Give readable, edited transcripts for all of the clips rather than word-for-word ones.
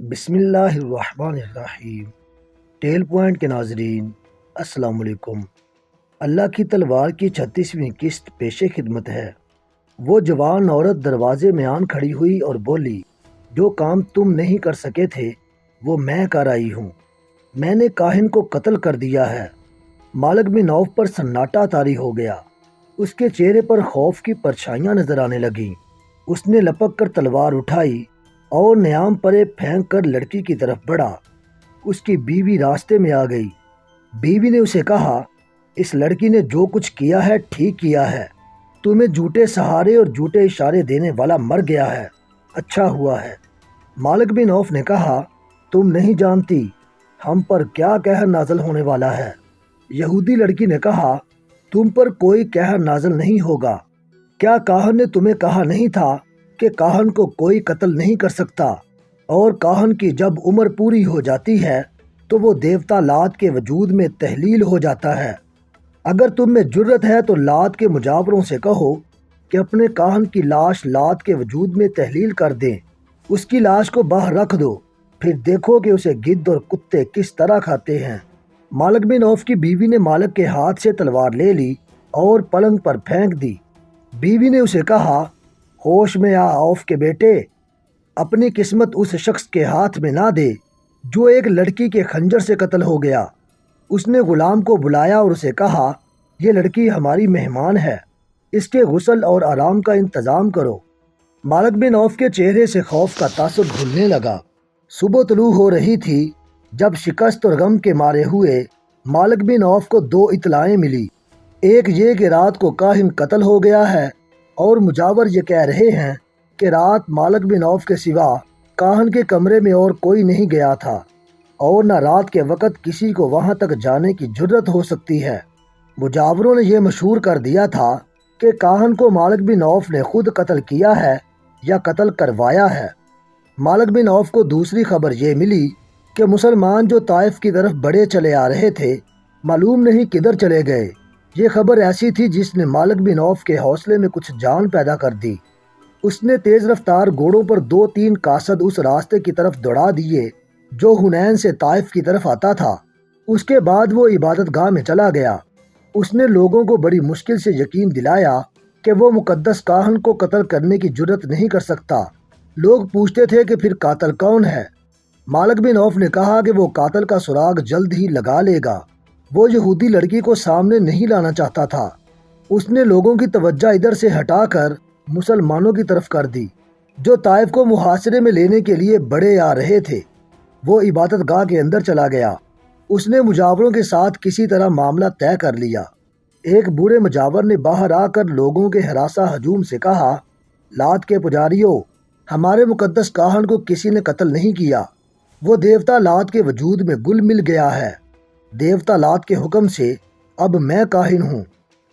بسم اللہ الرحمن الرحیم۔ ٹیل پوائنٹ کے ناظرین السلام علیکم۔ اللہ کی تلوار کی 36ویں قسط پیش خدمت ہے۔ وہ جوان عورت دروازے میں آن کھڑی ہوئی اور بولی، جو کام تم نہیں کر سکے تھے وہ میں کر آئی ہوں۔ میں نے کاہن کو قتل کر دیا ہے۔ مالک بن عوف پر سناٹا طاری ہو گیا۔ اس کے چہرے پر خوف کی پرچھائیاں نظر آنے لگیں۔ اس نے لپک کر تلوار اٹھائی اور نیام پرے پھینک کر لڑکی کی طرف بڑھا۔ اس کی بیوی راستے میں آ گئی۔ بیوی نے اسے کہا، اس لڑکی نے جو کچھ کیا ہے ٹھیک کیا ہے۔ تمہیں جھوٹے سہارے اور جھوٹے اشارے دینے والا مر گیا ہے، اچھا ہوا ہے۔ مالک بن عوف نے کہا، تم نہیں جانتی ہم پر کیا قہر نازل ہونے والا ہے۔ یہودی لڑکی نے کہا، تم پر کوئی قہر نازل نہیں ہوگا۔ کیا کاہن نے تمہیں کہا نہیں تھا کہ کاہن کو کوئی قتل نہیں کر سکتا، اور کاہن کی جب عمر پوری ہو جاتی ہے تو وہ دیوتا لات کے وجود میں تحلیل ہو جاتا ہے۔ اگر تم میں جرت ہے تو لات کے مجاوروں سے کہو کہ اپنے کاہن کی لاش لات کے وجود میں تحلیل کر دیں۔ اس کی لاش کو باہر رکھ دو، پھر دیکھو کہ اسے گدھ اور کتے کس طرح کھاتے ہیں۔ مالک بن عوف کی بیوی نے مالک کے ہاتھ سے تلوار لے لی اور پلنگ پر پھینک دی۔ بیوی نے اسے کہا، ہوش میں آ عوف کے بیٹے، اپنی قسمت اس شخص کے ہاتھ میں نہ دے جو ایک لڑکی کے خنجر سے قتل ہو گیا۔ اس نے غلام کو بلایا اور اسے کہا، یہ لڑکی ہماری مہمان ہے، اس کے غسل اور آرام کا انتظام کرو۔ مالک بن عوف کے چہرے سے خوف کا تاثر دھلنے لگا۔ صبح طلوع ہو رہی تھی جب شکست اور غم کے مارے ہوئے مالک بن عوف کو دو اطلاعیں ملی۔ ایک یہ کہ رات کو کاہن قتل ہو گیا ہے، اور مجاور یہ کہہ رہے ہیں کہ رات مالک بن عوف کے سوا کاہن کے کمرے میں اور کوئی نہیں گیا تھا، اور نہ رات کے وقت کسی کو وہاں تک جانے کی جرت ہو سکتی ہے۔ مجاوروں نے یہ مشہور کر دیا تھا کہ کاہن کو مالک بن عوف نے خود قتل کیا ہے یا قتل کروایا ہے۔ مالک بن عوف کو دوسری خبر یہ ملی کہ مسلمان جو طائف کی طرف بڑے چلے آ رہے تھے، معلوم نہیں کدھر چلے گئے۔ یہ خبر ایسی تھی جس نے مالک بن عوف کے حوصلے میں کچھ جان پیدا کر دی۔ اس نے تیز رفتار گھوڑوں پر 2-3 قاصد اس راستے کی طرف دوڑا دیے جو حنین سے طائف کی طرف آتا تھا۔ اس کے بعد وہ عبادت گاہ میں چلا گیا۔ اس نے لوگوں کو بڑی مشکل سے یقین دلایا کہ وہ مقدس کاہن کو قتل کرنے کی جرت نہیں کر سکتا۔ لوگ پوچھتے تھے کہ پھر قاتل کون ہے؟ مالک بن عوف نے کہا کہ وہ قاتل کا سراغ جلد ہی لگا لے گا۔ وہ یہودی لڑکی کو سامنے نہیں لانا چاہتا تھا۔ اس نے لوگوں کی توجہ ادھر سے ہٹا کر مسلمانوں کی طرف کر دی جو طائف کو محاصرے میں لینے کے لیے بڑے آ رہے تھے۔ وہ عبادت گاہ کے اندر چلا گیا۔ اس نے مجاوروں کے ساتھ کسی طرح معاملہ طے کر لیا۔ ایک بوڑھے مجاور نے باہر آ کر لوگوں کے ہراساں ہجوم سے کہا، لات کے پجاریوں، ہمارے مقدس کاہن کو کسی نے قتل نہیں کیا۔ وہ دیوتا لات کے وجود میں گل مل گیا ہے۔ دیوتا لات کے حکم سے اب میں کاہن ہوں۔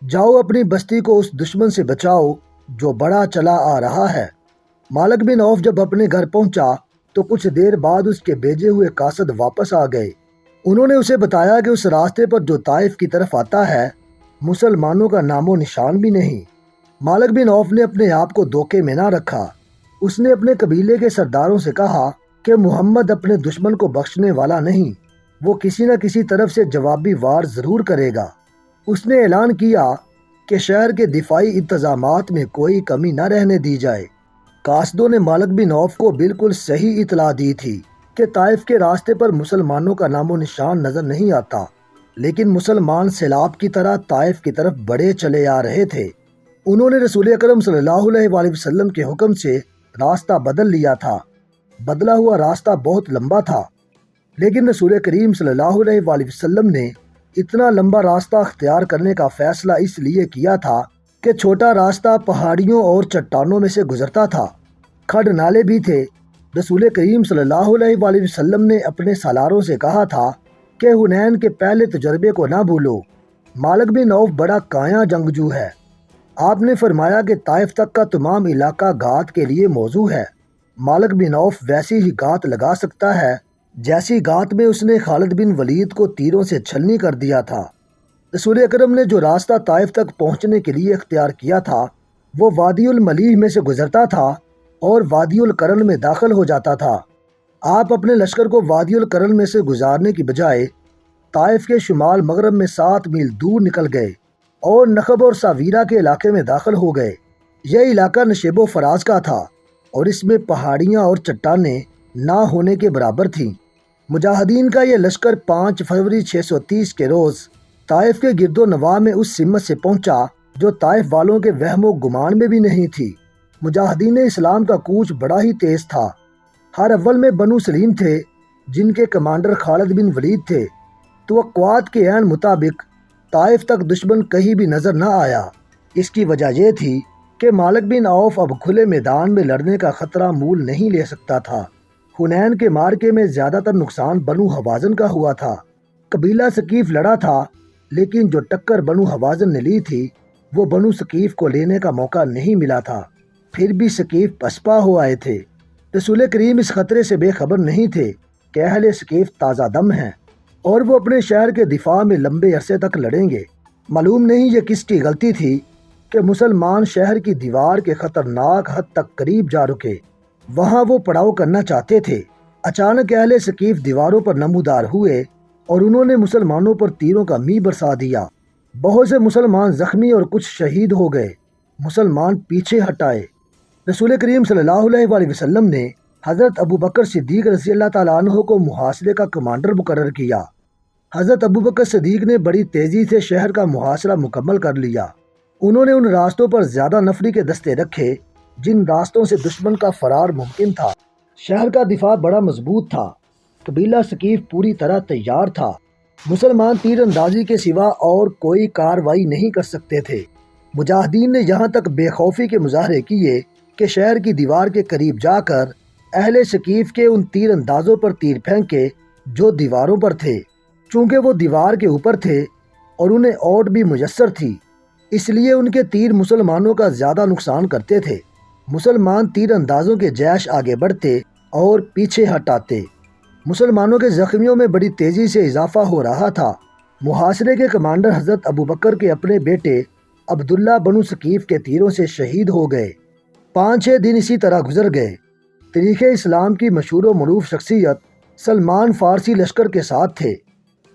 جاؤ اپنی بستی کو اس دشمن سے بچاؤ جو بڑا چلا آ رہا ہے۔ مالک بن عوف جب اپنے گھر پہنچا تو کچھ دیر بعد اس کے بھیجے ہوئے قاصد واپس آ گئے۔ انہوں نے اسے بتایا کہ اس راستے پر جو طائف کی طرف آتا ہے مسلمانوں کا نام و نشان بھی نہیں۔ مالک بن عوف نے اپنے آپ کو دھوکے میں نہ رکھا۔ اس نے اپنے قبیلے کے سرداروں سے کہا کہ محمد اپنے دشمن کو بخشنے والا نہیں، وہ کسی نہ کسی طرف سے جوابی وار ضرور کرے گا۔ اس نے اعلان کیا کہ شہر کے دفاعی انتظامات میں کوئی کمی نہ رہنے دی جائے۔ قاصدوں نے مالک بن عوف کو بالکل صحیح اطلاع دی تھی کہ طائف کے راستے پر مسلمانوں کا نام و نشان نظر نہیں آتا، لیکن مسلمان سیلاب کی طرح طائف کی طرف بڑے چلے آ رہے تھے۔ انہوں نے رسول اکرم صلی اللہ علیہ وآلہ وسلم کے حکم سے راستہ بدل لیا تھا۔ بدلا ہوا راستہ بہت لمبا تھا، لیکن رسول کریم صلی اللہ علیہ وآلہ وسلم نے اتنا لمبا راستہ اختیار کرنے کا فیصلہ اس لیے کیا تھا کہ چھوٹا راستہ پہاڑیوں اور چٹانوں میں سے گزرتا تھا، کھڈ نالے بھی تھے۔ رسول کریم صلی اللہ علیہ وآلہ وسلم نے اپنے سالاروں سے کہا تھا کہ حنین کے پہلے تجربے کو نہ بھولو۔ مالک بن عوف بڑا کایاں جنگجو ہے۔ آپ نے فرمایا کہ طائف تک کا تمام علاقہ گھات کے لیے موزوں ہے۔ مالک بن عوف ویسی ہی گھات لگا سکتا ہے جیسی گھات میں اس نے خالد بن ولید کو تیروں سے چھلنی کر دیا تھا۔ رسول اکرم نے جو راستہ طائف تک پہنچنے کے لیے اختیار کیا تھا وہ وادی الملیح میں سے گزرتا تھا اور وادی القرن میں داخل ہو جاتا تھا۔ آپ اپنے لشکر کو وادی القرن میں سے گزارنے کی بجائے طائف کے شمال مغرب میں 7 میل دور نکل گئے اور نخب اور ساویرہ کے علاقے میں داخل ہو گئے۔ یہ علاقہ نشیب و فراز کا تھا اور اس میں پہاڑیاں اور چٹانیں نہ ہونے کے برابر تھیں۔ مجاہدین کا یہ لشکر 5 فروری 630 کے روز طائف کے گرد و نواح میں اس سمت سے پہنچا جو طائف والوں کے وہم و گمان میں بھی نہیں تھی۔ مجاہدین اسلام کا کوچ بڑا ہی تیز تھا۔ ہر اول میں بنو سلیم تھے جن کے کمانڈر خالد بن ولید تھے۔ توقعات کے عین مطابق طائف تک دشمن کہیں بھی نظر نہ آیا۔ اس کی وجہ یہ تھی کہ مالک بن عوف اب کھلے میدان میں لڑنے کا خطرہ مول نہیں لے سکتا تھا۔ حنین کے مارکے میں زیادہ تر نقصان بنو حوازن کا ہوا تھا۔ قبیلہ ثقیف لڑا تھا لیکن جو ٹکر بنو حوازن نے لی تھی وہ بنو ثقیف کو لینے کا موقع نہیں ملا تھا۔ پھر بھی ثقیف پسپا ہو آئے تھے۔ رسول کریم اس خطرے سے بے خبر نہیں تھے کہ اہل ثقیف تازہ دم ہیں اور وہ اپنے شہر کے دفاع میں لمبے عرصے تک لڑیں گے۔ معلوم نہیں یہ کس کی غلطی تھی کہ مسلمان شہر کی دیوار کے خطرناک حد تک قریب جا رکے۔ وہاں وہ پڑاؤ کرنا چاہتے تھے۔ اچانک اہل ثقیف دیواروں پر نمودار ہوئے اور انہوں نے مسلمانوں پر تیروں کا می برسا دیا۔ بہت سے مسلمان زخمی اور کچھ شہید ہو گئے۔ مسلمان پیچھے ہٹ آئے۔ رسول کریم صلی اللہ علیہ وآلہ وسلم نے حضرت ابوبکر صدیق رضی اللہ تعالیٰ عنہ کو محاصرے کا کمانڈر مقرر کیا۔ حضرت ابوبکر صدیق نے بڑی تیزی سے شہر کا محاصرہ مکمل کر لیا۔ انہوں نے ان راستوں پر زیادہ نفری کے دستے رکھے جن راستوں سے دشمن کا فرار ممکن تھا۔ شہر کا دفاع بڑا مضبوط تھا۔ قبیلہ ثقیف پوری طرح تیار تھا۔ مسلمان تیر اندازی کے سوا اور کوئی کاروائی نہیں کر سکتے تھے۔ مجاہدین نے یہاں تک بے خوفی کے مظاہرے کیے کہ شہر کی دیوار کے قریب جا کر اہل ثقیف کے ان تیر اندازوں پر تیر پھینکے جو دیواروں پر تھے۔ چونکہ وہ دیوار کے اوپر تھے اور انہیں اوٹ بھی میسر تھی اس لیے ان کے تیر مسلمانوں کا زیادہ نقصان کرتے تھے۔ مسلمان تیر اندازوں کے جیش آگے بڑھتے اور پیچھے ہٹ آتے۔ مسلمانوں کے زخمیوں میں بڑی تیزی سے اضافہ ہو رہا تھا۔ محاصرے کے کمانڈر حضرت ابوبکر کے اپنے بیٹے عبداللہ بنو ثقیف کے تیروں سے شہید ہو گئے۔ 5-6 دن اسی طرح گزر گئے۔ تاریخ اسلام کی مشہور و معروف شخصیت سلمان فارسی لشکر کے ساتھ تھے۔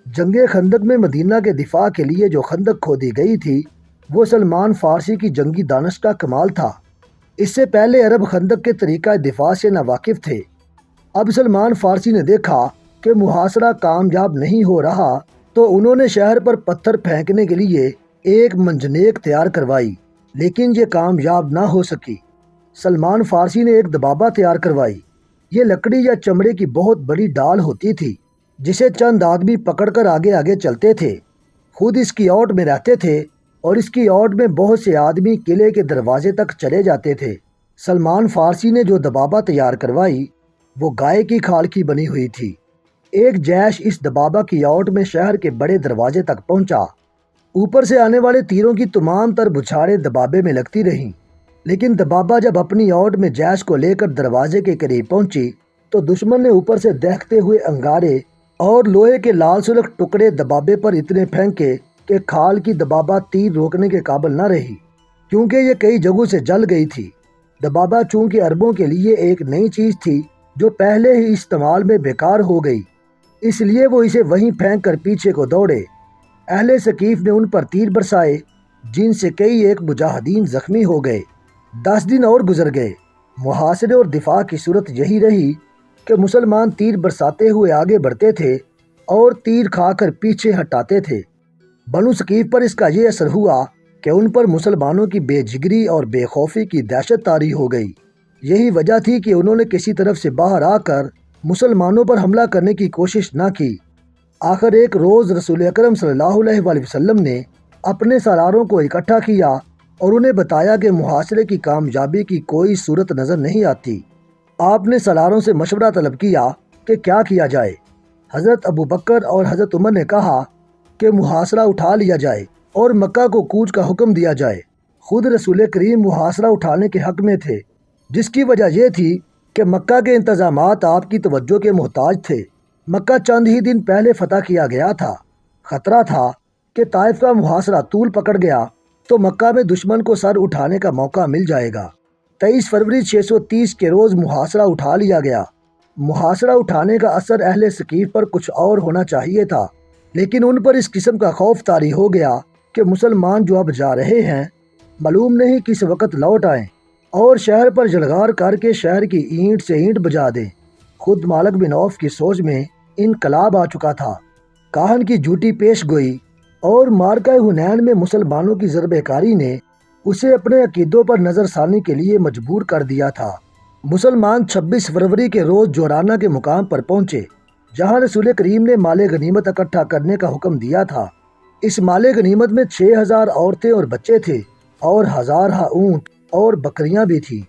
جنگ خندق میں مدینہ کے دفاع کے لیے جو خندق کھودی گئی تھی وہ سلمان فارسی کی جنگی دانش کا کمال تھا۔ اس سے پہلے عرب خندق کے طریقہ دفاع سے ناواقف تھے۔ اب سلمان فارسی نے دیکھا کہ محاصرہ کامیاب نہیں ہو رہا تو انہوں نے شہر پر پتھر پھینکنے کے لیے ایک منجنیق تیار کروائی لیکن یہ کامیاب نہ ہو سکی۔ سلمان فارسی نے ایک دبابہ تیار کروائی۔ یہ لکڑی یا چمڑے کی بہت بڑی ڈال ہوتی تھی جسے چند آدمی پکڑ کر آگے آگے چلتے تھے۔ خود اس کی اوٹ میں رہتے تھے اور اس کی اوٹ میں بہت سے آدمی قلعے کے دروازے تک چلے جاتے تھے۔ سلمان فارسی نے جو دبابہ تیار کروائی وہ گائے کی کھال کی بنی ہوئی تھی۔ ایک جیش اس دبابہ کی اوٹ میں شہر کے بڑے دروازے تک پہنچا۔ اوپر سے آنے والے تیروں کی تمام تر بچھاڑیں دبابے میں لگتی رہیں، لیکن دبابہ جب اپنی اوٹ میں جیش کو لے کر دروازے کے قریب پہنچی تو دشمن نے اوپر سے دہتے ہوئے انگارے اور لوہے کے لال سرخ ٹکڑے دبابے پر اتنے پھینکے کہ کھال کی دبابہ تیر روکنے کے قابل نہ رہی کیونکہ یہ کئی جگہوں سے جل گئی تھی۔ دبابہ چونکہ عربوں کے لیے ایک نئی چیز تھی جو پہلے ہی استعمال میں بیکار ہو گئی، اس لیے وہ اسے وہیں پھینک کر پیچھے کو دوڑے۔ اہل ثقیف نے ان پر تیر برسائے جن سے کئی ایک مجاہدین زخمی ہو گئے۔ 10 دن اور گزر گئے۔ محاصرے اور دفاع کی صورت یہی رہی کہ مسلمان تیر برساتے ہوئے آگے بڑھتے تھے اور تیر کھا کر پیچھے ہٹاتے تھے۔ بنو ثقیف پر اس کا یہ اثر ہوا کہ ان پر مسلمانوں کی بے جگری اور بے خوفی کی دہشت طاری ہو گئی۔ یہی وجہ تھی کہ انہوں نے کسی طرف سے باہر آ کر مسلمانوں پر حملہ کرنے کی کوشش نہ کی۔ آخر ایک روز رسول اکرم صلی اللہ علیہ وآلہ وسلم نے اپنے سالاروں کو اکٹھا کیا اور انہیں بتایا کہ محاصرے کی کامیابی کی کوئی صورت نظر نہیں آتی۔ آپ نے سالاروں سے مشورہ طلب کیا کہ کیا کیا جائے۔ حضرت ابوبکر اور حضرت عمر نے کہا کہ محاصرہ اٹھا لیا جائے اور مکہ کو کوچ کا حکم دیا جائے۔ خود رسول کریم محاصرہ اٹھانے کے حق میں تھے، جس کی وجہ یہ تھی کہ مکہ کے انتظامات آپ کی توجہ کے محتاج تھے۔ مکہ چند ہی دن پہلے فتح کیا گیا تھا۔ خطرہ تھا کہ طائف کا محاصرہ طول پکڑ گیا تو مکہ میں دشمن کو سر اٹھانے کا موقع مل جائے گا۔ 23 فروری 630 کے روز محاصرہ اٹھا لیا گیا۔ محاصرہ اٹھانے کا اثر اہل ثقیف پر کچھ اور ہونا چاہیے تھا، لیکن ان پر اس قسم کا خوف طاری ہو گیا کہ مسلمان جو اب جا رہے ہیں معلوم نہیں کس وقت لوٹ آئیں اور شہر پر جلغار کر کے شہر کی اینٹ سے اینٹ بجا دیں۔ خود مالک بن عوف کی سوچ میں انقلاب آ چکا تھا۔ کاہن کی جھوٹی پیش گوئی اور مارکہ حنین میں مسلمانوں کی ضربہ کاری نے اسے اپنے عقیدوں پر نظر ثانی کے لیے مجبور کر دیا تھا۔ مسلمان 26 فروری کے روز جورانہ کے مقام پر پہنچے، جہاں رسول کریم نے مال غنیمت اکٹھا کرنے کا حکم دیا تھا۔ اس مال غنیمت میں 6000 عورتیں اور بچے تھے اور ہزارہ اونٹ اور بکریاں بھی تھیں۔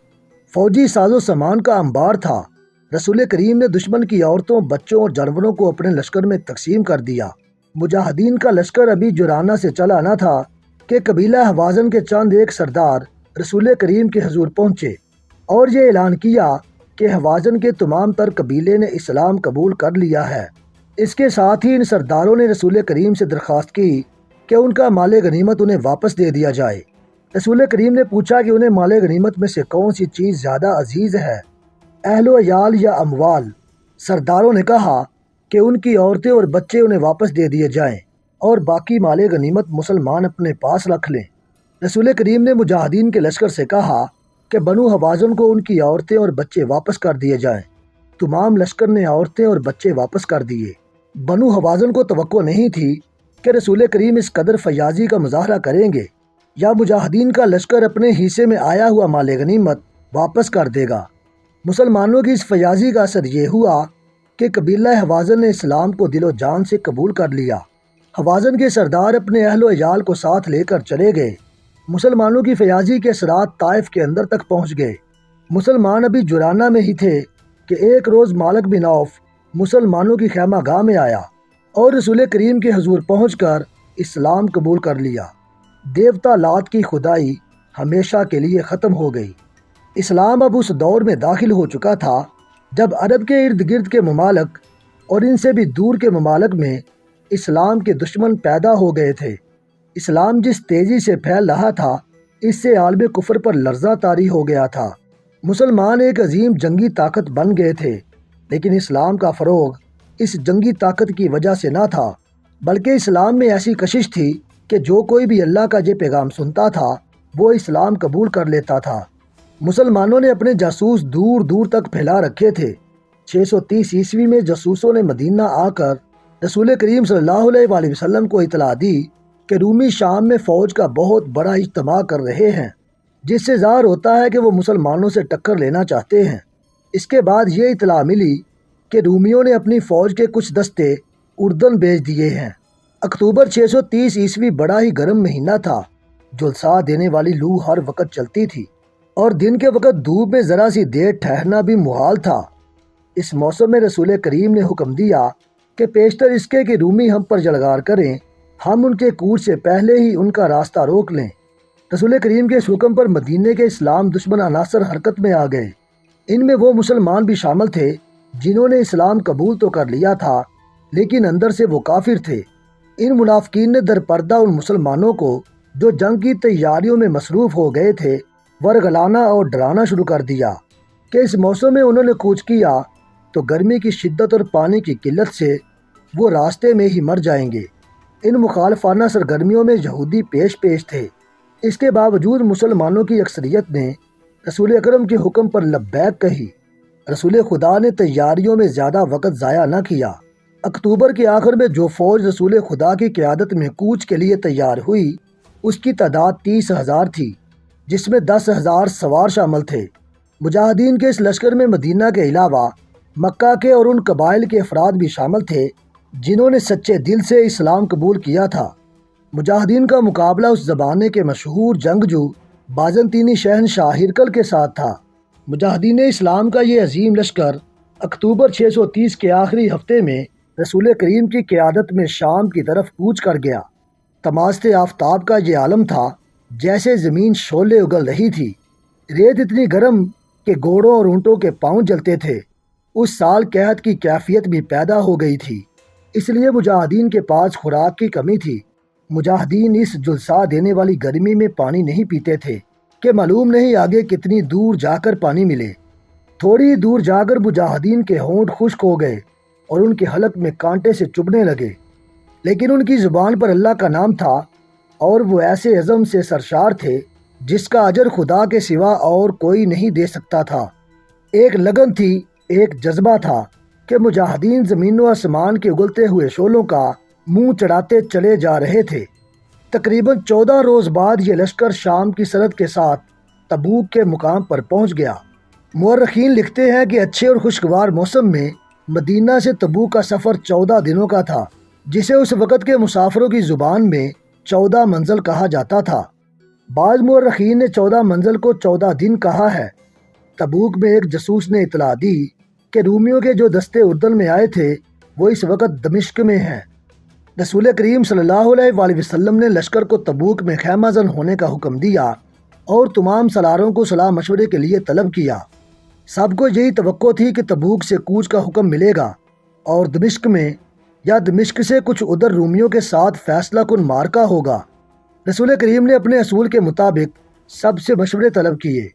فوجی ساز و سامان کا انبار تھا۔ رسول کریم نے دشمن کی عورتوں، بچوں اور جانوروں کو اپنے لشکر میں تقسیم کر دیا۔ مجاہدین کا لشکر ابھی جورانہ سے چلا نہ تھا کہ قبیلہ حوازن کے چند ایک سردار رسول کریم کے حضور پہنچے اور یہ اعلان کیا کہ حوازن کے تمام تر قبیلے نے اسلام قبول کر لیا ہے۔ اس کے ساتھ ہی ان سرداروں نے رسول کریم سے درخواست کی کہ ان کا مال غنیمت انہیں واپس دے دیا جائے۔ رسول کریم نے پوچھا کہ انہیں مال غنیمت میں سے کون سی چیز زیادہ عزیز ہے، اہل و عیال یا اموال؟ سرداروں نے کہا کہ ان کی عورتیں اور بچے انہیں واپس دے دیے جائیں اور باقی مال غنیمت مسلمان اپنے پاس رکھ لیں۔ رسول کریم نے مجاہدین کے لشکر سے کہا کہ بنو حوازن کو ان کی عورتیں اور بچے واپس کر دیے جائیں۔ تمام لشکر نے عورتیں اور بچے واپس کر دیے۔ بنو حوازن کو توقع نہیں تھی کہ رسول کریم اس قدر فیاضی کا مظاہرہ کریں گے یا مجاہدین کا لشکر اپنے حصے میں آیا ہوا مال غنیمت واپس کر دے گا۔ مسلمانوں کی اس فیاضی کا اثر یہ ہوا کہ قبیلہ حوازن نے اسلام کو دل و جان سے قبول کر لیا۔ حوازن کے سردار اپنے اہل و عیال کو ساتھ لے کر چلے گئے۔ مسلمانوں کی فیاضی کے اثرات طائف کے اندر تک پہنچ گئے۔ مسلمان ابھی جورانہ میں ہی تھے کہ ایک روز مالک بن عوف مسلمانوں کی خیمہ گاہ میں آیا اور رسول کریم کے حضور پہنچ کر اسلام قبول کر لیا۔ دیوتا لات کی خدائی ہمیشہ کے لیے ختم ہو گئی۔ اسلام اب اس دور میں داخل ہو چکا تھا جب عرب کے ارد گرد کے ممالک اور ان سے بھی دور کے ممالک میں اسلام کے دشمن پیدا ہو گئے تھے۔ اسلام جس تیزی سے پھیل رہا تھا اس سے عالم کفر پر لرزہ طاری ہو گیا تھا۔ مسلمان ایک عظیم جنگی طاقت بن گئے تھے، لیکن اسلام کا فروغ اس جنگی طاقت کی وجہ سے نہ تھا، بلکہ اسلام میں ایسی کشش تھی کہ جو کوئی بھی اللہ کا یہ پیغام سنتا تھا وہ اسلام قبول کر لیتا تھا۔ مسلمانوں نے اپنے جاسوس دور دور تک پھیلا رکھے تھے۔ 630 عیسوی میں جاسوسوں نے مدینہ آ کر رسول کریم صلی اللہ علیہ وآلہ وسلم کو اطلاع دی کہ رومی شام میں فوج کا بہت بڑا اجتماع کر رہے ہیں، جس سے ظاہر ہوتا ہے کہ وہ مسلمانوں سے ٹکر لینا چاہتے ہیں۔ اس کے بعد یہ اطلاع ملی کہ رومیوں نے اپنی فوج کے کچھ دستے اردن بھیج دیے ہیں۔ اکتوبر 630 عیسوی بڑا ہی گرم مہینہ تھا۔ جھلسا دینے والی لو ہر وقت چلتی تھی اور دن کے وقت دھوپ میں ذرا سی دیر ٹھہرنا بھی محال تھا۔ اس موسم میں رسول کریم نے حکم دیا کہ پیشتر اس کے کہ رومی ہم پر جلغار کریں، ہم ان کے کوچ سے پہلے ہی ان کا راستہ روک لیں۔ رسول کریم کے اس حکم پر مدینے کے اسلام دشمن عناصر حرکت میں آ گئے۔ ان میں وہ مسلمان بھی شامل تھے جنہوں نے اسلام قبول تو کر لیا تھا لیکن اندر سے وہ کافر تھے۔ ان منافقین نے در پردہ ان مسلمانوں کو جو جنگ کی تیاریوں میں مصروف ہو گئے تھے ورگلانا اور ڈرانا شروع کر دیا کہ اس موسم میں انہوں نے کوچ کیا تو گرمی کی شدت اور پانی کی قلت سے وہ راستے میں ہی مر جائیں گے۔ ان مخالفانہ سرگرمیوں میں یہودی پیش تھے۔ اس کے باوجود مسلمانوں کی اکثریت نے رسول اکرم کے حکم پر لبیک کہی۔ رسول خدا نے تیاریوں میں زیادہ وقت ضائع نہ کیا۔ اکتوبر کے آخر میں جو فوج رسول خدا کی قیادت میں کوچ کے لیے تیار ہوئی اس کی تعداد 30,000 تھی، جس میں 10,000 سوار شامل تھے۔ مجاہدین کے اس لشکر میں مدینہ کے علاوہ مکہ کے اور ان قبائل کے افراد بھی شامل تھے جنہوں نے سچے دل سے اسلام قبول کیا تھا۔ مجاہدین کا مقابلہ اس زمانے کے مشہور جنگجو بازنطینی شہنشاہ ہرقل کے ساتھ تھا۔ مجاہدین اسلام کا یہ عظیم لشکر اکتوبر 630 کے آخری ہفتے میں رسول کریم کی قیادت میں شام کی طرف کوچ کر گیا۔ تمازتے آفتاب کا یہ عالم تھا جیسے زمین شعلے اگل رہی تھی۔ ریت اتنی گرم کہ گھوڑوں اور اونٹوں کے پاؤں جلتے تھے۔ اس سال قحط کی کیفیت بھی پیدا ہو گئی تھی، اس لیے مجاہدین کے پاس خوراک کی کمی تھی۔ مجاہدین اس جلسا دینے والی گرمی میں پانی نہیں پیتے تھے کہ معلوم نہیں آگے کتنی دور جا کر پانی ملے۔ تھوڑی دور جا کر مجاہدین کے ہونٹ خشک ہو گئے اور ان کے حلق میں کانٹے سے چبھنے لگے، لیکن ان کی زبان پر اللہ کا نام تھا اور وہ ایسے عزم سے سرشار تھے جس کا اجر خدا کے سوا اور کوئی نہیں دے سکتا تھا۔ ایک لگن تھی، ایک جذبہ تھا کہ مجاہدین زمین و آسمان کے اگلتے ہوئے شعلوں کا منہ چڑھاتے چلے جا رہے تھے۔ تقریباً 14 روز بعد یہ لشکر شام کی سرحد کے ساتھ تبوک کے مقام پر پہنچ گیا۔ مورخین لکھتے ہیں کہ اچھے اور خوشگوار موسم میں مدینہ سے تبوک کا سفر 14 دنوں کا تھا، جسے اس وقت کے مسافروں کی زبان میں 14 منزل کہا جاتا تھا۔ بعض مورخین نے 14 منزل کو 14 دن کہا ہے۔ تبوک میں ایک جاسوس نے اطلاع دی کہ رومیوں کے جو دستے اردن میں آئے تھے وہ اس وقت دمشق میں ہیں۔ رسول کریم صلی اللہ علیہ وآلہ وسلم نے لشکر کو تبوک میں خیمہ زن ہونے کا حکم دیا اور تمام سالاروں کو صلاح مشورے کے لیے طلب کیا۔ سب کو یہی توقع تھی کہ تبوک سے کوچ کا حکم ملے گا اور دمشق میں یا دمشق سے کچھ ادھر رومیوں کے ساتھ فیصلہ کن معرکہ ہوگا۔ رسول کریم نے اپنے اصول کے مطابق سب سے مشورے طلب کیے۔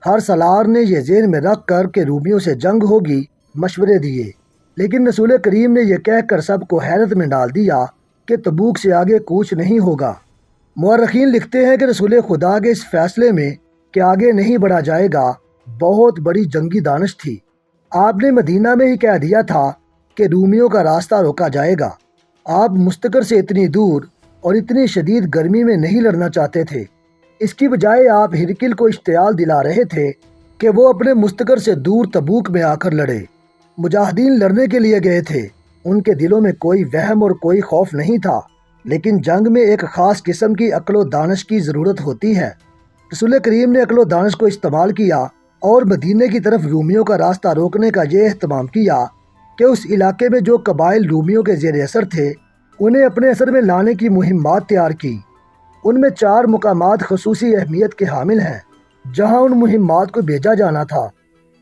ہر سالار نے یہ ذہن میں رکھ کر کہ رومیوں سے جنگ ہوگی مشورے دیے، لیکن رسول کریم نے یہ کہہ کر سب کو حیرت میں ڈال دیا کہ تبوک سے آگے کوچ نہیں ہوگا۔ مورخین لکھتے ہیں کہ رسول خدا کے اس فیصلے میں کہ آگے نہیں بڑھا جائے گا بہت بڑی جنگی دانش تھی۔ آپ نے مدینہ میں ہی کہہ دیا تھا کہ رومیوں کا راستہ روکا جائے گا۔ آپ مستقر سے اتنی دور اور اتنی شدید گرمی میں نہیں لڑنا چاہتے تھے، اس کی بجائے آپ ہرکل کو اشتعال دلا رہے تھے کہ وہ اپنے مستقر سے دور تبوک میں آ کر لڑے۔ مجاہدین لڑنے کے لیے گئے تھے، ان کے دلوں میں کوئی وہم اور کوئی خوف نہیں تھا، لیکن جنگ میں ایک خاص قسم کی عقل و دانش کی ضرورت ہوتی ہے۔ رسول کریم نے عقل و دانش کو استعمال کیا اور مدینے کی طرف رومیوں کا راستہ روکنے کا یہ اہتمام کیا کہ اس علاقے میں جو قبائل رومیوں کے زیر اثر تھے انہیں اپنے اثر میں لانے کی مہمات تیار کی۔ ان میں 4 مقامات خصوصی اہمیت کے حامل ہیں جہاں ان مہمات کو بھیجا جانا تھا۔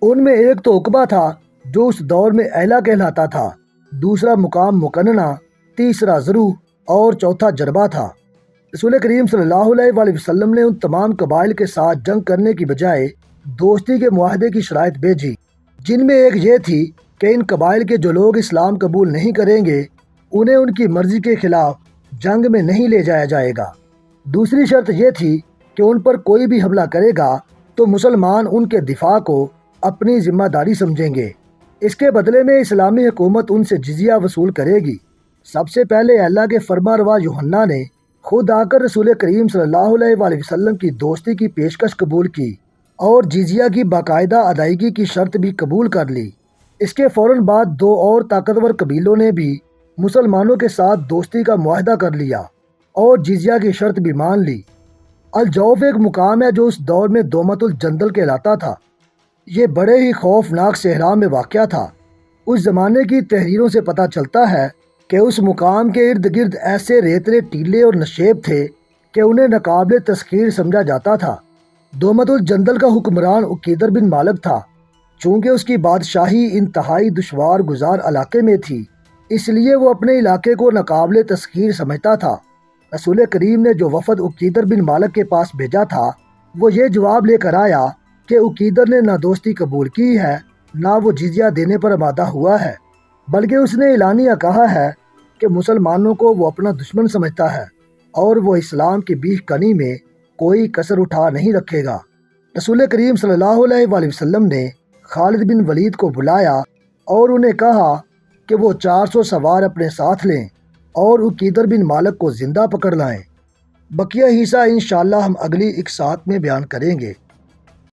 ان میں ایک تو عقبہ تھا جو اس دور میں ایلا کہلاتا تھا، دوسرا مقام مکننہ، تیسرا ضروح اور چوتھا جربہ تھا۔ رسول کریم صلی اللہ علیہ وآلہ وسلم نے ان تمام قبائل کے ساتھ جنگ کرنے کی بجائے دوستی کے معاہدے کی شرائط بھیجی، جن میں ایک یہ تھی کہ ان قبائل کے جو لوگ اسلام قبول نہیں کریں گے انہیں ان کی مرضی کے خلاف جنگ میں نہیں لے جایا جائے گا۔ دوسری شرط یہ تھی کہ ان پر کوئی بھی حملہ کرے گا تو مسلمان ان کے دفاع کو اپنی ذمہ داری سمجھیں گے۔ اس کے بدلے میں اسلامی حکومت ان سے جزیہ وصول کرے گی۔ سب سے پہلے اللہ کے فرما روا یوحنا نے خود آ کر رسول کریم صلی اللہ علیہ وآلہ وسلم کی دوستی کی پیشکش قبول کی اور جزیہ کی باقاعدہ ادائیگی کی شرط بھی قبول کر لی۔ اس کے فوراً بعد 2 اور طاقتور قبیلوں نے بھی مسلمانوں کے ساتھ دوستی کا معاہدہ کر لیا اور جزیہ کی شرط بھی مان لی۔ الجوف ایک مقام ہے جو اس دور میں دومت الجندل کہلاتا تھا۔ یہ بڑے ہی خوفناک صحرا میں واقع تھا۔ اس زمانے کی تحریروں سے پتہ چلتا ہے کہ اس مقام کے ارد گرد ایسے ریتلے ٹیلے اور نشیب تھے کہ انہیں ناقابل تسخیر سمجھا جاتا تھا۔ دومت الجندل کا حکمران عقیدر بن مالک تھا۔ چونکہ اس کی بادشاہی انتہائی دشوار گزار علاقے میں تھی، اس لیے وہ اپنے علاقے کو ناقابل تسخیر سمجھتا تھا۔ رسول کریم نے جو وفد عقیدر بن مالک کے پاس بھیجا تھا وہ یہ جواب لے کر آیا کہ عقیدر نے نہ دوستی قبول کی ہے نہ وہ جزیہ دینے پر آمادہ ہوا ہے، بلکہ اس نے اعلانیہ کہا ہے کہ مسلمانوں کو وہ اپنا دشمن سمجھتا ہے اور وہ اسلام کی بیخ کنی میں کوئی کسر اٹھا نہیں رکھے گا۔ رسول کریم صلی اللہ علیہ وآلہ وسلم نے خالد بن ولید کو بلایا اور انہیں کہا کہ وہ 400 سوار اپنے ساتھ لیں اور عقیدر بن مالک کو زندہ پکڑ لائیں۔ بقیہ حصہ انشاءاللہ ہم اگلی اقساط میں بیان کریں گے۔